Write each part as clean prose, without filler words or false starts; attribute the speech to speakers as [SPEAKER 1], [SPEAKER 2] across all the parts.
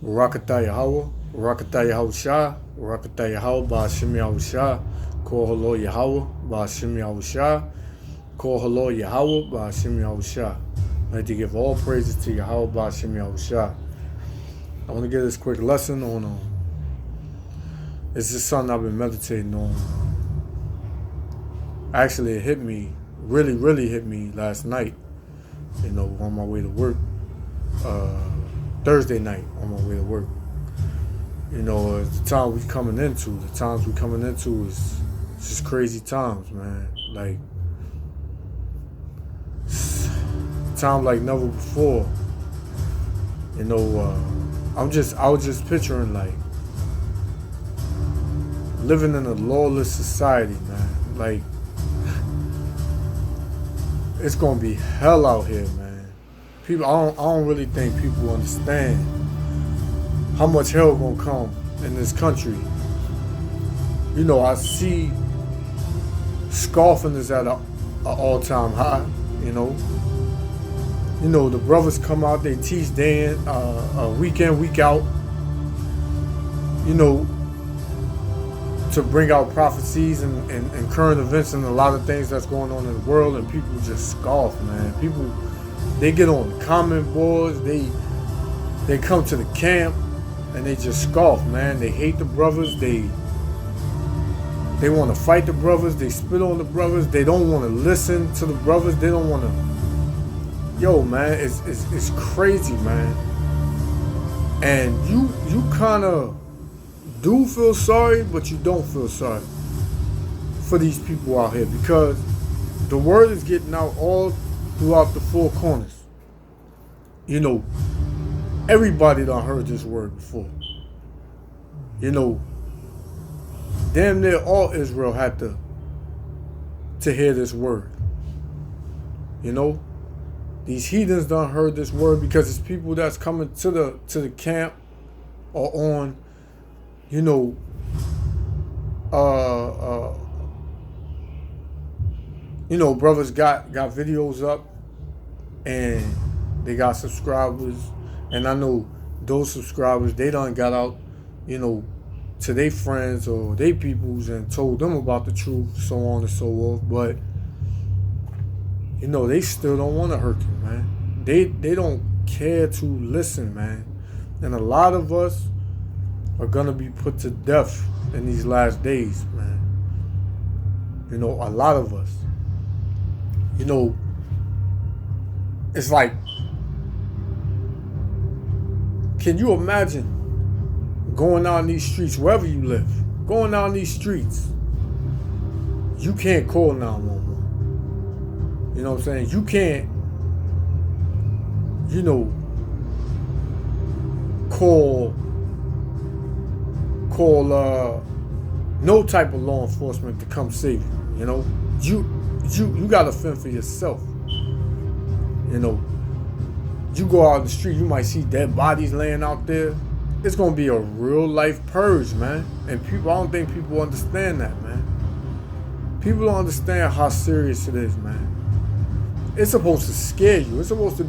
[SPEAKER 1] Rakata Yahweh, Rakata Yahusha, Rakata Yahweh, Ba'ashim Yahusha, Kol Halo Yahweh, Ba'ashim Yahusha, Kol Halo Yahweh, Ba'ashim Yahusha. I like to give all praises to Yahweh, Ba'ashim Yahusha. I want to give this quick lesson on, it's just something I've been meditating on. Actually, it hit me, really hit me last night, on my way to work. Thursday night on my way to work. The time we coming into, the times we coming into is just crazy times, man. Like, time like never before. I was just picturing like living in a lawless society, man. Like, it's gonna be hell out here, man. People, I don't really think people understand how much hell gonna come in this country. I see scoffing is at an all-time high. The brothers come out, they teach day in, week in, week out. To bring out prophecies and current events and a lot of things that's going on in the world, and people just scoff, man. People, they get on the comment boards, they come to the camp and they just scoff, man. They hate the brothers, they want to fight the brothers, they spit on the brothers, they don't want to listen to the brothers, they don't want to. Yo, man, it's crazy, man. And you kind of do feel sorry, but you don't feel sorry for these people out here, because the word is getting out all throughout the four corners. Everybody done heard this word before. Damn near all Israel had to hear this word. These heathens done heard this word, because it's people that's coming to the camp or on, brothers got videos up and they got subscribers, and I know those subscribers, they done got out, to their friends or their peoples and told them about the truth, so on and so forth. But they still don't want to hurt you, man. They don't care to listen, man. And a lot of us are gonna be put to death in these last days, man. A lot of us. It's like, can you imagine going out in these streets, wherever you live, going out in these streets, you can't call 911. You know what I'm saying? You can't, call no type of law enforcement to come save you. You gotta fend for yourself. You go out in the street, you might see dead bodies laying out there. It's gonna be a real life purge, man. And I don't think people understand that, man. People don't understand how serious it is, man. It's supposed to scare you. It's supposed to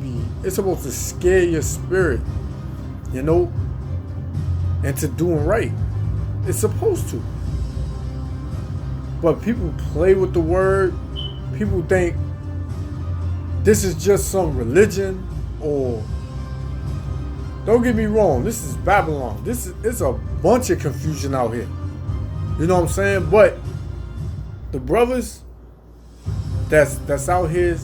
[SPEAKER 1] scare your spirit, into doing right. It's supposed to. But people play with the word. People think this is just some religion, or, don't get me wrong, this is Babylon. It's a bunch of confusion out here. You know what I'm saying? But the brothers that's out here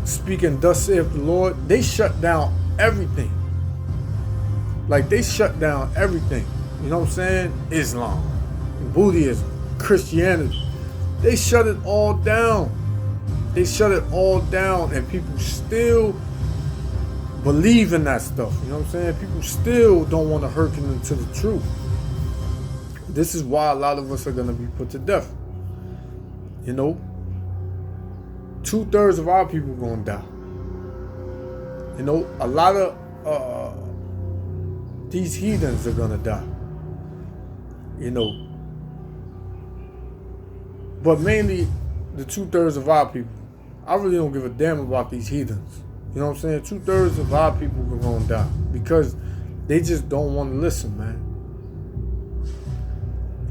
[SPEAKER 1] speaking thus saith the Lord, they shut down everything. Like, they shut down everything. You know what I'm saying? Islam, Buddhism, Christianity. They shut it all down. They shut it all down, and people still believe in that stuff. You know what I'm saying? People still don't want to hearken into the truth. This is why a lot of us are going to be put to death. 2/3 of our people are going to die. A lot of these heathens are going to die. But mainly the 2/3 of our people. I really don't give a damn about these heathens. You know what I'm saying? 2/3 of our people are going to die, because They just don't want to listen, man.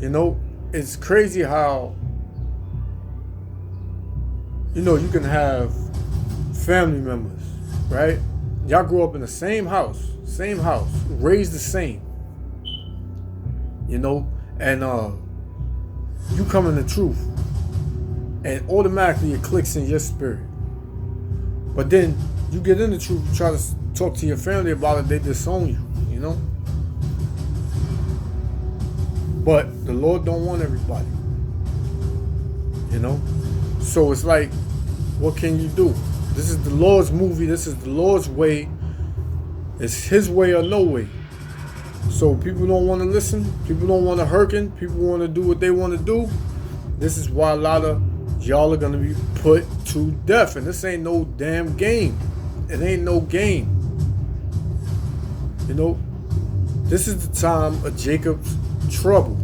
[SPEAKER 1] You know, it's crazy how, you know, you can have family members, right? Y'all grew up in the same house, raised the same, you know, and you come in the truth, and automatically it clicks in your spirit. But then you get in the truth, you try to talk to your family about it, they disown you, you know. But the Lord don't want everybody, you know. So it's like, what can you do? This is the Lord's movie. This is the Lord's way. It's His way or no way. So people don't want to listen. People don't want to hearken. People want to do what they want to do. This is why a lot of y'all are going to be put to death. And this ain't no damn game. It ain't no game. You know, this is the time of Jacob's trouble.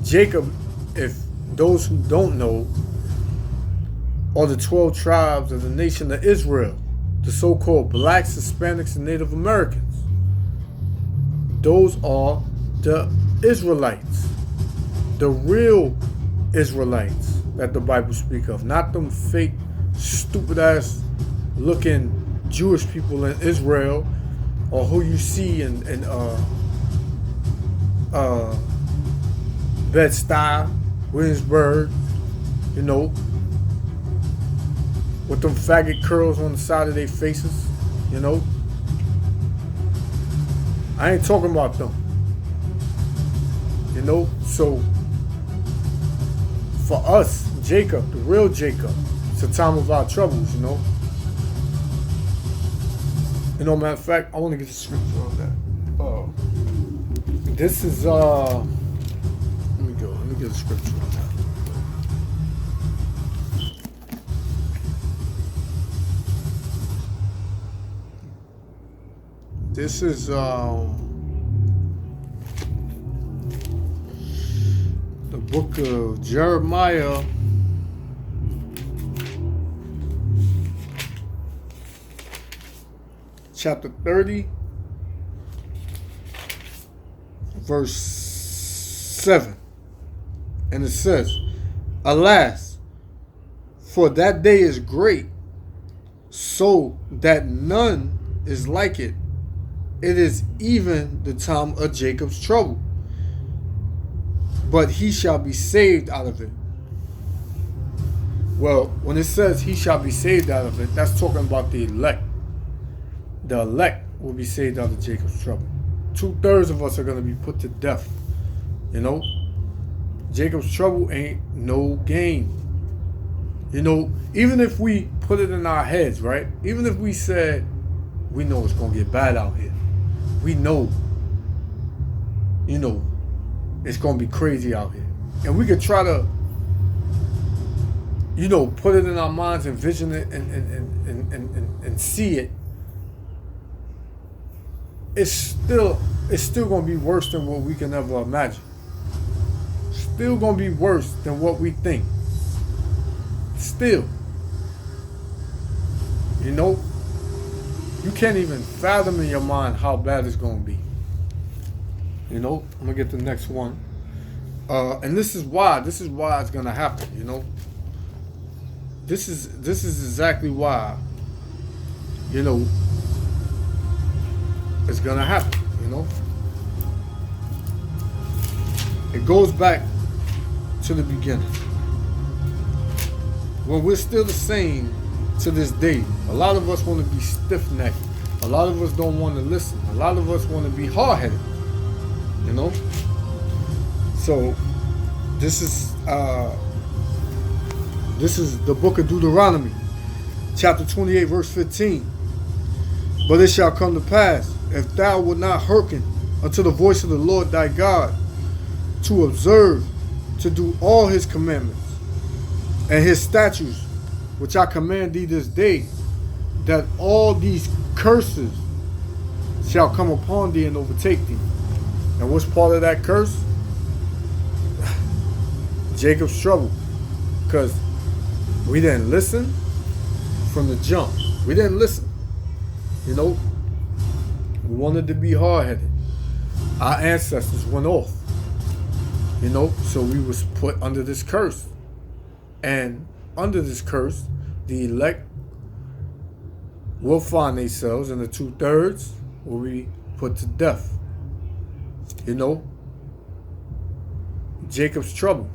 [SPEAKER 1] Jacob, if those who don't know, are the 12 tribes of the nation of Israel, the so-called blacks, Hispanics, and Native Americans. Those are the Israelites, the real Israelites that the Bible speaks of, not them fake, stupid-ass looking Jewish people in Israel, or who you see in Bed-Stuy, Williamsburg, you know, with them faggot curls on the side of their faces, you know. I ain't talking about them, you know. So for us, Jacob, the real Jacob, it's a time of our troubles, you know. You know, matter of fact, I want to get the scripture on that. This is let me get the scripture on that. This is the book of Jeremiah, chapter 30, verse 7. And it says, "Alas, for that day is great, so that none is like it. It is even the time of Jacob's trouble, but he shall be saved out of it." Well, when it says he shall be saved out of it, that's talking about the elect. The elect will be saved out of Jacob's trouble. 2/3 of us are going to be put to death. You know, Jacob's trouble ain't no game. You know, even if we put it in our heads, right? Even if we said, we know it's going to get bad out here. We know, you know, it's going to be crazy out here. And we could try to, you know, put it in our minds, envision it, and see it. It's still going to be worse than what we can ever imagine. Still going to be worse than what we think. Still. You know, you can't even fathom in your mind how bad it's going to be. You know, I'm going to get the next one. And this is why it's going to happen, you know. This is exactly why, you know, it's going to happen, you know. It goes back to the beginning. When we're still the same to this day, a lot of us want to be stiff-necked. A lot of us don't want to listen. A lot of us want to be hard-headed, you know. So this is the book of Deuteronomy, chapter 28, verse 15. "But it shall come to pass, if thou wilt not hearken unto the voice of the Lord thy God, to observe, to do all his commandments and his statutes, which I command thee this day, that all these curses shall come upon thee and overtake thee." And what's part of that curse? Jacob's trouble. Because we didn't listen from the jump. We didn't listen. You know, We wanted to be hard-headed. Our ancestors went off. You know, so we was put under this curse. And under this curse, the elect will find themselves in the 2/3 will be put to death. You know, Jacob's trouble.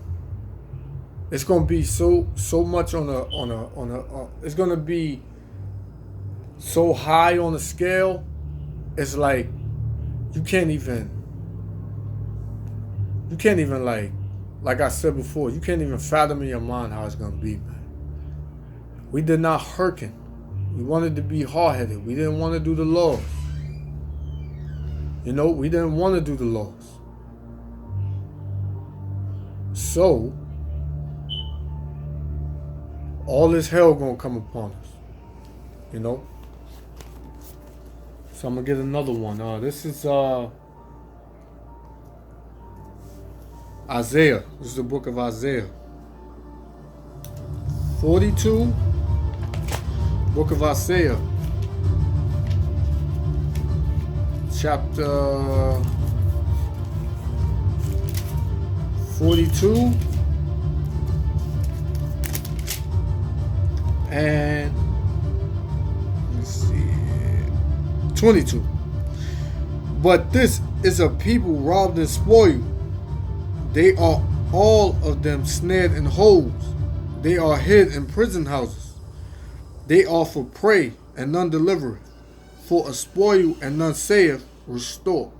[SPEAKER 1] It's gonna be so much on a it's gonna be so high on the scale. It's like you can't even like I said before, you can't even fathom in your mind how it's gonna be, man. We did not hearken. We wanted to be hard-headed. We didn't want to do the laws. You know, we didn't want to do the laws. So, all this hell gonna come upon us. You know? So I'm gonna get another one. This is Isaiah. This is the book of Isaiah. 42. Book of Isaiah. Chapter 42. And let's see. 22. But this is a people robbed and spoiled. They are all of them snared in holes. They are hid in prison houses. They are for prey, and none delivereth, for a spoil, and none saith, restore.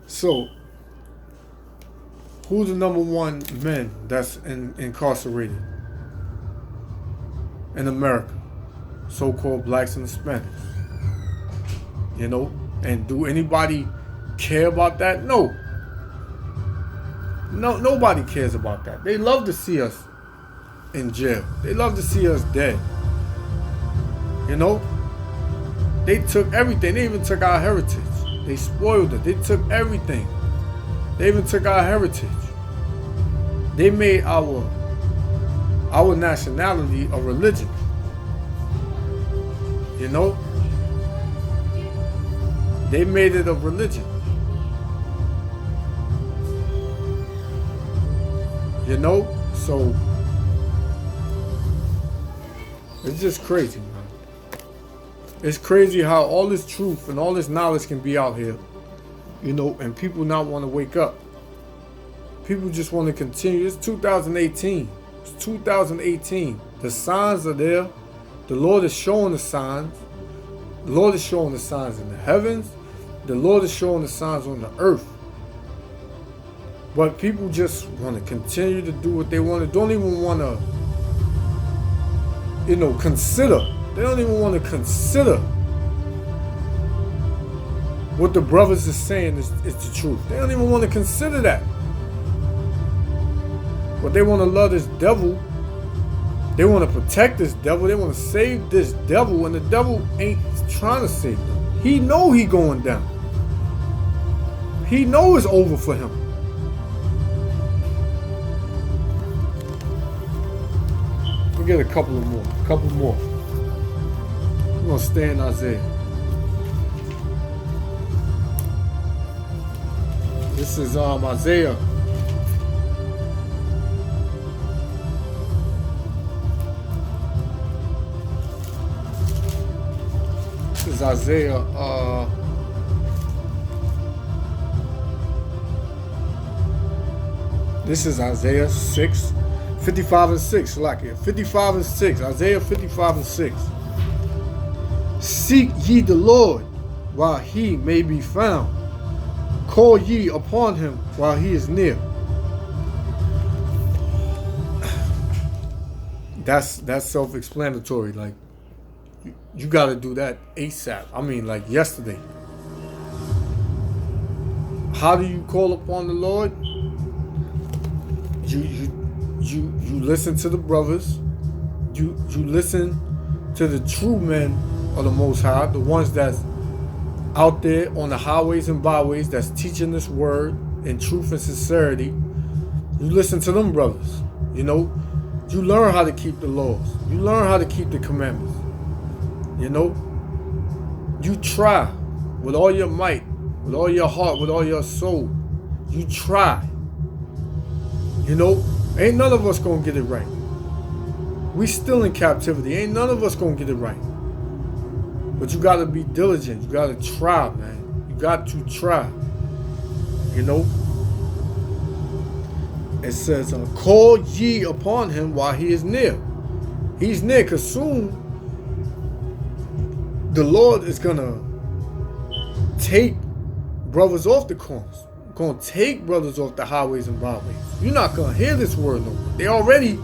[SPEAKER 1] So, who's the number one men that's incarcerated in America? So-called blacks and Hispanics. You know? And do anybody care about that? No. No, nobody cares about that. They love to see us in jail. They love to see us dead. You know? They took everything. They even took our heritage. They spoiled it. They took everything. They even took our heritage. They made our nationality a religion. You know? They made it a religion. You know? So, it's just crazy, man. It's crazy how all this truth and all this knowledge can be out here, you know, and people not want to wake up. People just want to continue. It's 2018. It's 2018. The signs are there. The Lord is showing the signs. The Lord is showing the signs in the heavens. The Lord is showing the signs on the earth. But people just want to continue to do what they want to. Don't even want to, you know, consider. They don't even want to consider what the brothers are saying is the truth. They don't even want to consider that. But they want to love this devil. They want to protect this devil. They want to save this devil, and the devil ain't trying to save them. He know he going down. He know it's over for him. We'll get a couple more. We're going to stay in Isaiah. This is Isaiah. This is Isaiah. This is Isaiah 6, 55 and 6. Like it, 55 and 6. Isaiah 55 and 6. Seek ye the Lord while he may be found. Call ye upon him while he is near. That's self-explanatory. Like, you got to do that ASAP. I mean, like yesterday. How do you call upon the Lord? You listen to the brothers. You listen to the true men of the Most High, the ones that's out there on the highways and byways that's teaching this word in truth and sincerity. You listen to them brothers. You know, you learn how to keep the laws. You learn how to keep the commandments. You know, you try with all your might, with all your heart, with all your soul. You try. You know, ain't none of us gonna get it right. We still in captivity. Ain't none of us gonna get it right. But you gotta be diligent. You gotta try, man. You got to try. You know? It says, call ye upon him while he is near. He's near, because soon the Lord is gonna take brothers off the corners. Gonna take brothers off the highways and byways. You're not gonna hear this word no more. They already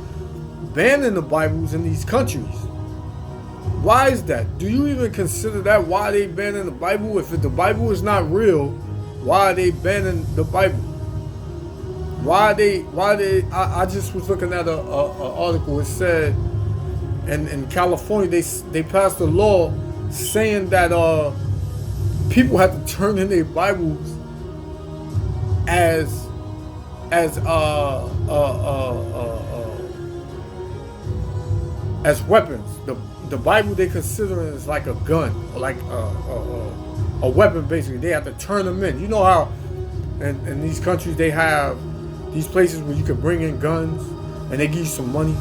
[SPEAKER 1] banning the Bibles in these countries. Why is that? Do you even consider that? Why are they banning the Bible? If the Bible is not real, why are they banning the Bible? Why they I just was looking at a article. It said in California they passed a law saying that people have to turn in their Bibles as weapons. The Bible they consider it as like a gun, or like a weapon. Basically, they have to turn them in. You know how in these countries they have these places where you can bring in guns and they give you some money.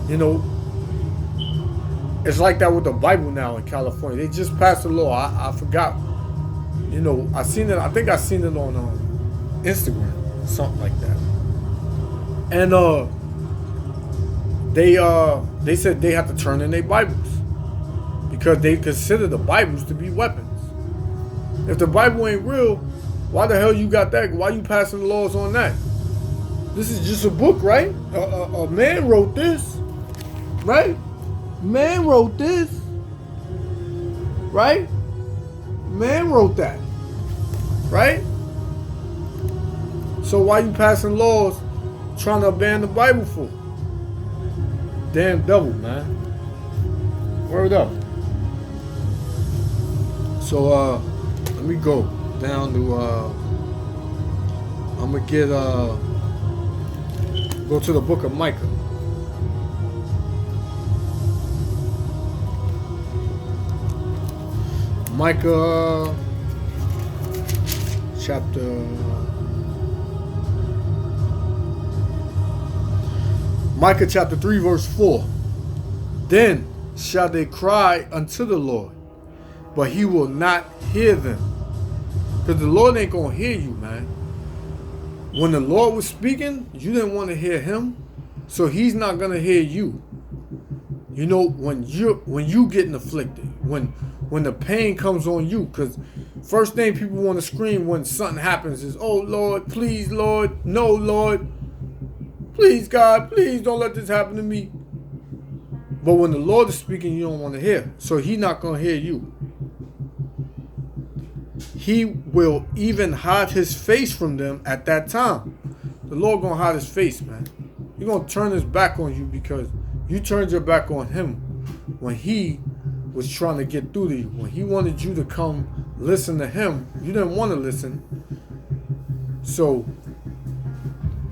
[SPEAKER 1] You know, it's like that with the Bible now in California. They just passed a law. I forgot. You know, I seen it. I think I seen it on Instagram, something like that. And they said they have to turn in their Bibles because they consider the Bibles to be weapons. If the Bible ain't real, why the hell you got that? Why you passing the laws on that? This is just a book, right? A man wrote this, right? Man wrote this, right? Man wrote that, right? So why you passing laws trying to ban the Bible for? Damn devil, man. Word up. So let me go down to I'm gonna get go to the book of Micah. Micah chapter 3 verse 4. Then shall they cry unto the Lord, but he will not hear them. Because the Lord ain't gonna hear you, man. When the Lord was speaking, you didn't want to hear him, so he's not gonna hear you. You know, when you getting afflicted, when the pain comes on you, because first thing people want to scream when something happens is, oh Lord, please Lord, no Lord, please God, please don't let this happen to me. But when the Lord is speaking, you don't want to hear, so he's not gonna hear you. He will even hide his face from them at that time. The Lord gonna hide his face, man. He's gonna turn his back on you because you turned your back on him when he was trying to get through to you. When he wanted you to come listen to him, you didn't want to listen. So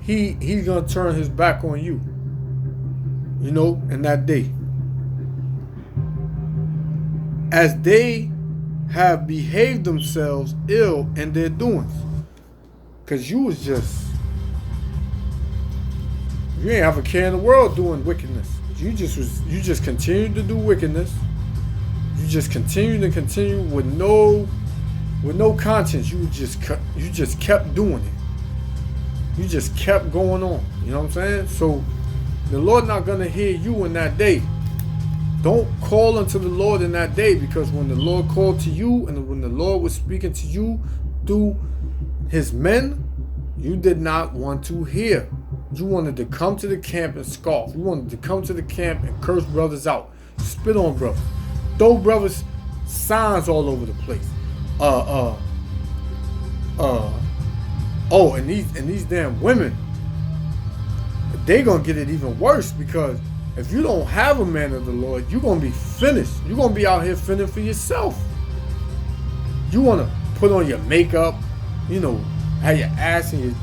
[SPEAKER 1] he's gonna turn his back on you. You know, in that day. As they have behaved themselves ill in their doings. Cause you ain't have a care in the world doing wickedness. You just continued to do wickedness. You just continued to continue with no conscience. You just kept doing it. You just kept going on. You know what I'm saying? So the Lord not gonna hear you in that day. Don't call unto the Lord in that day, because when the Lord called to you and when the Lord was speaking to you through his men, you did not want to hear. You wanted to come to the camp and scoff. You wanted to come to the camp and curse brothers out, spit on brothers, throw brothers signs all over the place. And these damn women, they gonna get it even worse, because if you don't have a man of the Lord, you're going to be finished. You're going to be out here fending for yourself. You want to put on your makeup, you know, have your ass and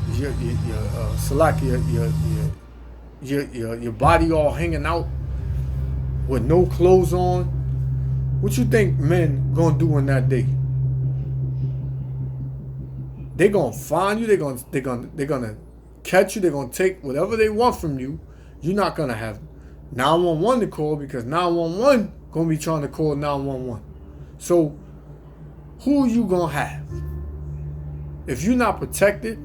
[SPEAKER 1] your body all hanging out with no clothes on. What you think men going to do in that day? They're gonna find you. They're gonna catch you. They're gonna take whatever they want from you. You're not gonna have 911 to call because 911 gonna be trying to call 911. So who you gonna have? If you're not protected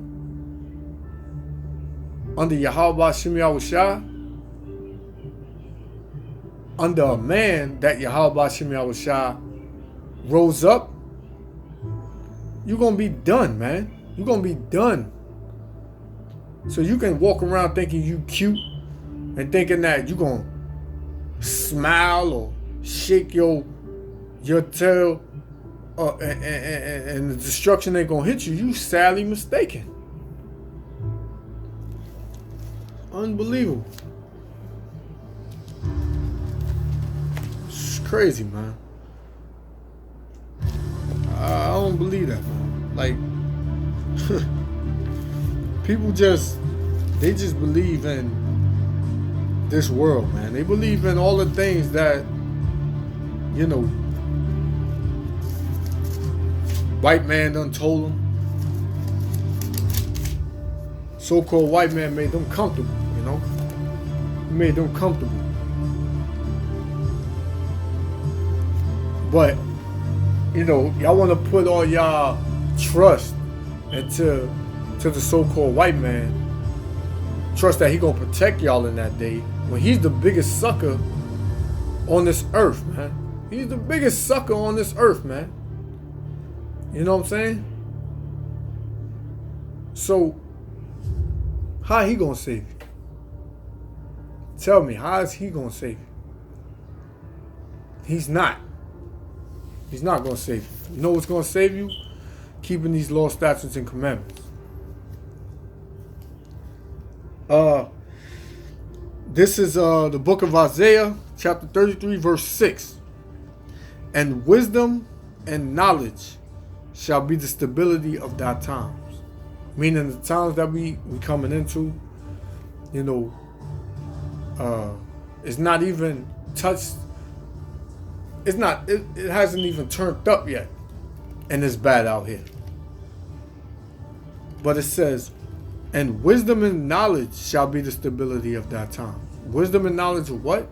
[SPEAKER 1] under Yahweh Shem Yahushua, under a man that Yahweh Shem Yahushua rose up, you're going to be done, man. You're going to be done. So you can walk around thinking you cute and thinking that you're going to smile or shake your tail and the destruction ain't going to hit you. You sadly mistaken. Unbelievable. It's crazy, man. I don't believe that, man. Like, people just believe in this world, man. They believe in all the things that, you know, white man done told them. So-called white man made them comfortable, you know. He made them comfortable. But, you know, y'all want to put all y'all trust into the so-called white man. Trust that he gonna protect y'all in that day when he's the biggest sucker on this earth, man. He's the biggest sucker on this earth, man. You know what I'm saying? So, how he gonna save you? Tell me, how is he gonna save you? He's not. He's not gonna save you. You know what's gonna save you? Keeping these laws, statutes, and commandments. This is the book of Isaiah, chapter 33, verse 6. And wisdom and knowledge shall be the stability of thy times. Meaning the times that we coming into, you know, it's not even touched. It's not, it hasn't even turned up yet. And it's bad out here. But it says, and wisdom and knowledge shall be the stability of that time. Wisdom and knowledge of what?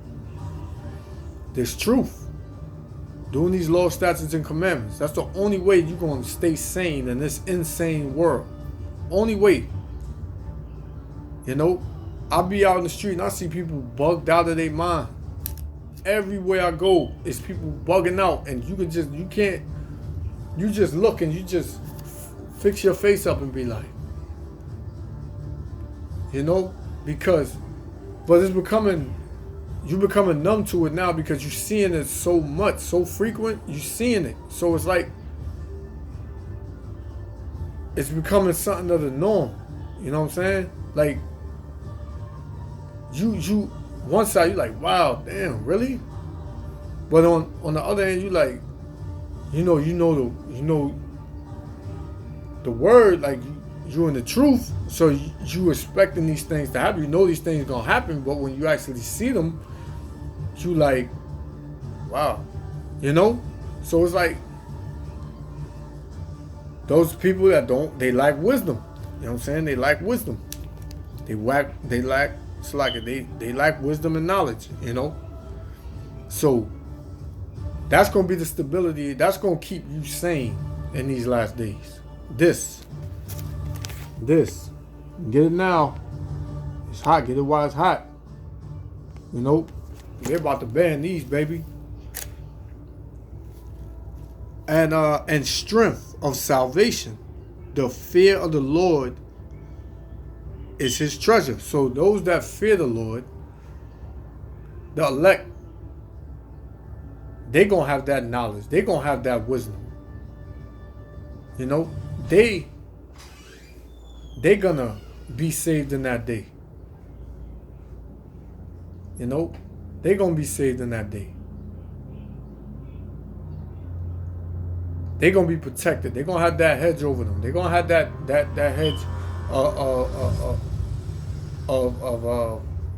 [SPEAKER 1] There's truth. Doing these laws, statutes, and commandments. That's the only way you're going to stay sane in this insane world. Only way. You know, I'll be out in the street and I see people bugged out of their mind. Everywhere I go, it's people bugging out, and you just look and you just fix your face up and be like, you know, but it's you're becoming numb to it now because you're seeing it so much, so frequent, you're seeing it. So it's like, it's becoming something of the norm. You know what I'm saying? Like, you one side you're like, wow, damn, really? But on the other hand, you like, you know the word, like you in the truth, so you expecting these things to happen. You know these things gonna happen, but when you actually see them, you like, wow, you know. So it's like those people that they lack wisdom. You know what I'm saying? They lack wisdom. They lack wisdom and knowledge, you know. So that's gonna be the stability. That's gonna keep you sane in these last days. This. Get it now. It's hot. Get it while it's hot. You know, they're about to ban these, baby. And strength of salvation. The fear of the Lord is his treasure. So those that fear the Lord, the elect, they're going to have that knowledge. They're going to have that wisdom. You know, they're going to be saved in that day. You know, they're going to be saved in that day. They're going to be protected. They're going to have that hedge over them. They're going to have that hedge of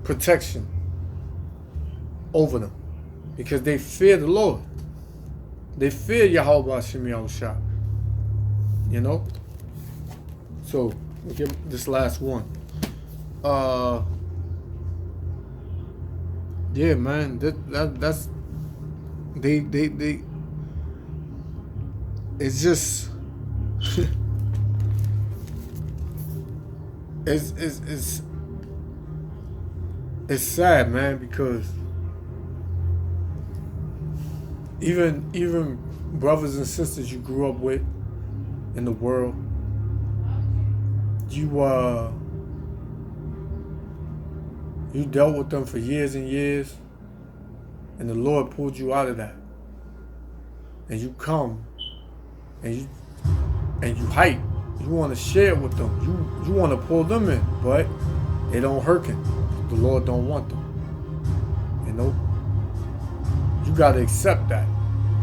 [SPEAKER 1] protection over them, because they fear the Lord. They fear Yahweh Shem Yahushua. You know? So we'll get this last one. Yeah, man. That's they. It's just it's sad, man, because even brothers and sisters you grew up with in the world, you dealt with them for years and years, and the Lord pulled you out of that, and you come and you hype. You want to share with them. You want to pull them in, but they don't hearken. The Lord don't want them. You know? You got to accept that.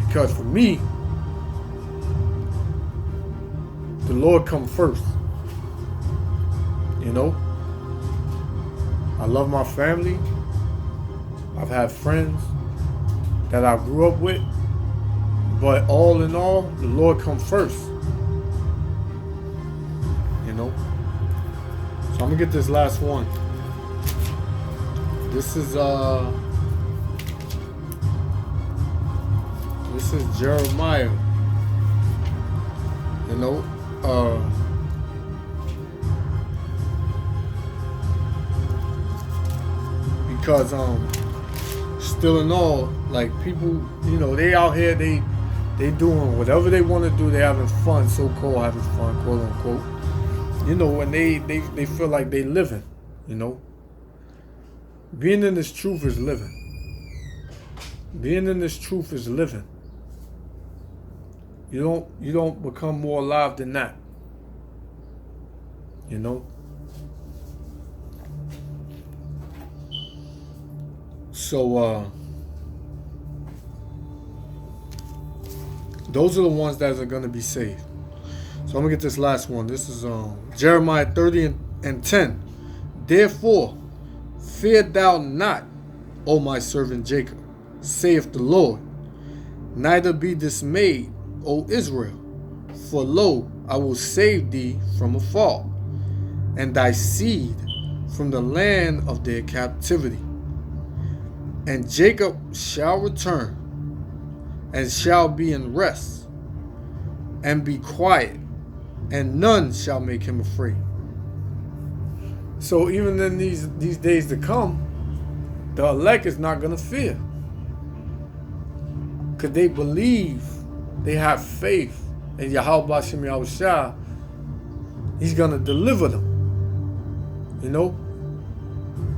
[SPEAKER 1] Because for me, the Lord come first. You know? I love my family. I've had friends that I grew up with. But all in all, the Lord come first. You know? So I'm gonna get this last one. This is Jeremiah. You know? Because still in all, like, people, you know, they out here, they doing whatever they want to do. They having fun, so-called having fun, quote unquote. You know, and they feel like they living, you know. Being in this truth is living. Being in this truth is living. You don't become more alive than that. You know? So those are the ones that are going to be saved. So I'm going to get this last one. This is Jeremiah 30 and 10. Therefore, fear thou not, O my servant Jacob, saith the Lord. Neither be dismayed, O Israel. For lo, I will save thee from afar, and thy seed from the land of their captivity. And Jacob shall return, and shall be in rest, and be quiet, and none shall make him afraid. So even in these days to come, the elect is not going to fear. Because they believe, they have faith in Yahweh Bashem Yahushua. He's going to deliver them. You know?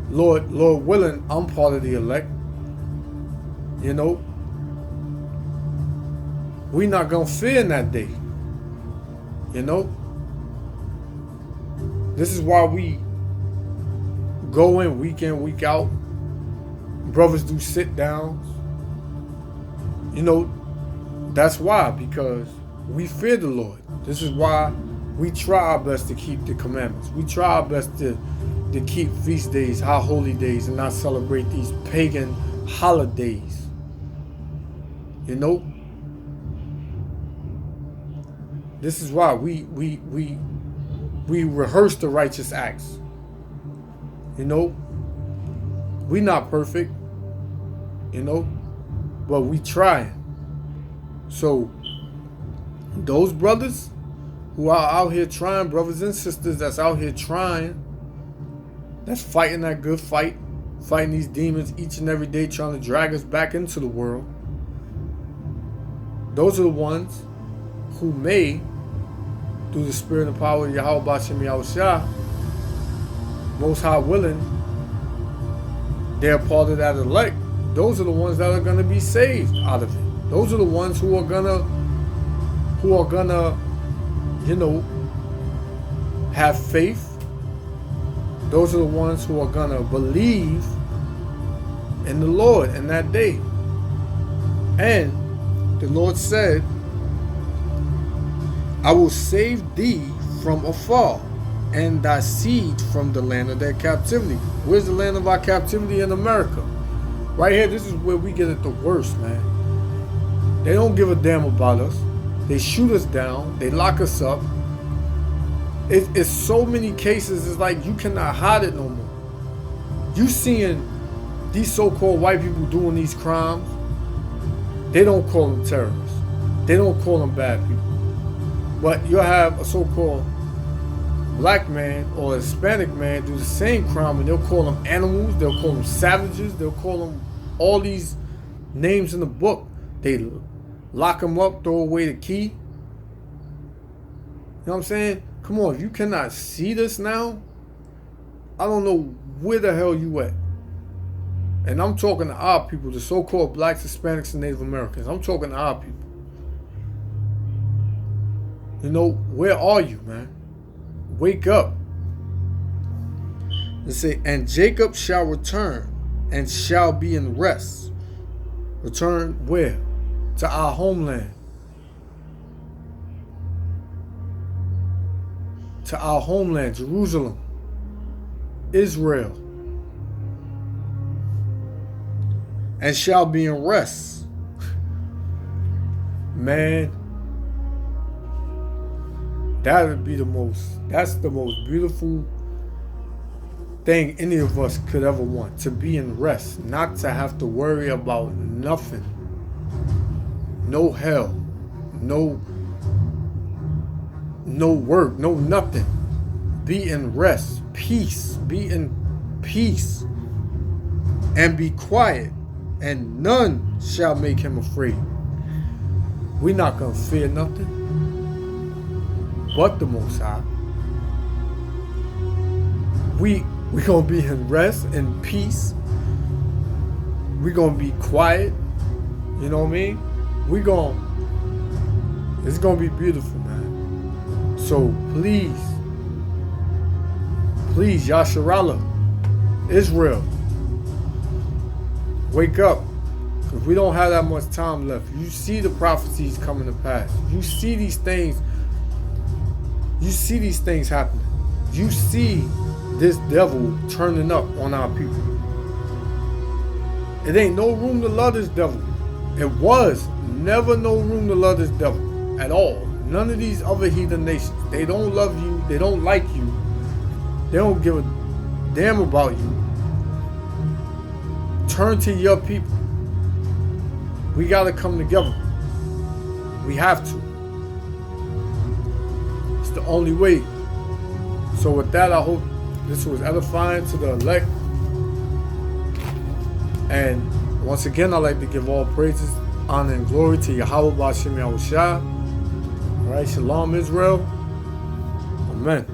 [SPEAKER 1] Lord willing, I'm part of the elect. You know? We're not going to fear in that day. You know? This is why we go in, week out. Brothers do sit downs. You know, that's why, because we fear the Lord. This is why we try our best to keep the commandments. We try our best to keep feast days, high holy days, and not celebrate these pagan holidays. You know? This is why we rehearse the righteous acts. You know? We not perfect. You know? But we trying. So those brothers who are out here trying, brothers and sisters that's out here trying, that's fighting that good fight, fighting these demons each and every day, trying to drag us back into the world. Those are the ones who may, through the spirit and power of Yahweh Bashem Yahushua, Most High willing, they're part of that elect. Those are the ones that are going to be saved out of it. Those are the ones who are gonna, you know, have faith. Those are the ones who are gonna believe in the Lord in that day. And the Lord said, I will save thee from afar, and thy seed from the land of their captivity. Where's the land of our captivity? In America. Right here, this is where we get it the worst, man. They don't give a damn about us. They shoot us down. They lock us up. It's so many cases. It's like you cannot hide it no more. You seeing these so-called white people doing these crimes. They don't call them terrorists. They don't call them bad people. But you'll have a so-called black man or a Hispanic man do the same crime, and they'll call them animals. They'll call them savages. They'll call them all these names in the book. They lock them up, throw away the key. You know what I'm saying? Come on, if you cannot see this now, I don't know where the hell you at. And I'm talking to our people, the so-called blacks, Hispanics, and Native Americans. I'm talking to our people. You know, where are you, man? Wake up. They say, and Jacob shall return and shall be in rest. Return where? To our homeland. To our homeland, Jerusalem, Israel. And shall be in rest. Man, that would be that's the most beautiful thing any of us could ever want. To be in rest, not to have to worry about nothing. No hell, no work, no nothing. Be in rest, peace, be in peace, and be quiet, and none shall make him afraid. We're not gonna fear nothing but the Most High. We gonna be in rest and peace. We gonna be quiet. You know what I mean? It's gonna be beautiful, man. So please, Yasharallah, Israel, wake up. Because we don't have that much time left. You see the prophecies coming to pass. You see these things. You see these things happening. You see this devil turning up on our people. It ain't no room to love this devil. It was never no room to love this devil at all. None of these other heathen nations. They don't love you. They don't like you. They don't give a damn about you. Turn to your people. We gotta come together. We have to. It's the only way. So with that, I hope this was edifying to the elect. And once again, I'd like to give all praises, honor, and glory to Yahweh B'Shem Yahushua. All right, Shalom, Israel. Amen.